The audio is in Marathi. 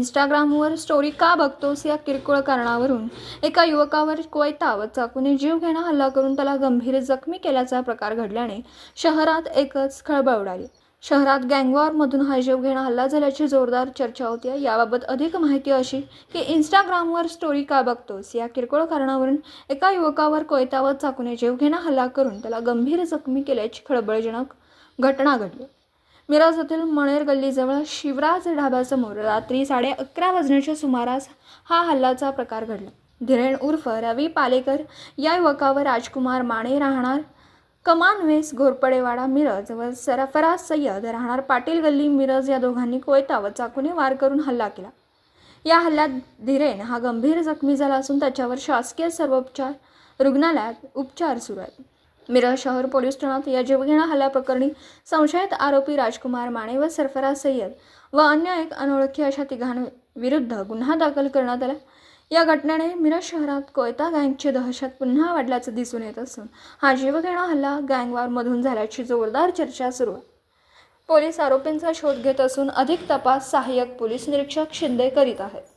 इंस्टाग्रामवर स्टोरी का बघतोस या किरकोळ कारणावरून एका युवकावर कोयता व चाकूने जीवघेणा हल्ला करून त्याला गंभीर जखमी केल्याचा प्रकार घडल्याने शहरात एकच खळबळ उडाली। शहरात गँगवॉरमधून हा जीवघेणा हल्ला झाल्याची जोरदार चर्चा होती। याबाबत अधिक माहिती अशी की इंस्टाग्रामवर स्टोरी का बघतोस या किरकोळ कारणावरून एका युवकावर कोयता व चाकूने जीवघेणा हल्ला करून त्याला गंभीर जखमी केल्याची खळबळजनक घटना घडली। मिरज येथील मणेर गल्लीजवळ शिवराज ढाब्यासमोर रात्री 11:30 वाजण्याच्या सुमारास हा हल्ल्याचा प्रकार घडला। धीरेन उर्फ रवी पालेकर या युवकावर राजकुमार माने राहणार कमानवेस घोरपडेवाडा मिरज व सरफराज सय्यद राहणार पाटील गल्ली मिरज या दोघांनी कोयता व चाकूने वार करून हल्ला केला। या हल्ल्यात धीरेन हा गंभीर जखमी झाला असून त्याच्यावर शासकीय सर्वोपचार रुग्णालयात उपचार सुरू आहेत। मिरज शहर पोलीस ठाण्यात या जीवघेणा हल्ल्याप्रकरणी संशयित आरोपी राजकुमार माने व सरफराज सय्यद व अन्य एक अनोळखी अशा तिघांविरुद्ध गुन्हा दाखल करण्यात आला। या घटनेने मिरज शहरात कोयता गँगची दहशत पुन्हा वाढल्याचं दिसून येत असून हा जीवघेणा हल्ला गँगवॉरमधून झाल्याची जोरदार चर्चा सुरू आहे। पोलीस आरोपींचा शोध घेत असून अधिक तपास सहाय्यक पोलीस निरीक्षक शिंदे करीत आहेत।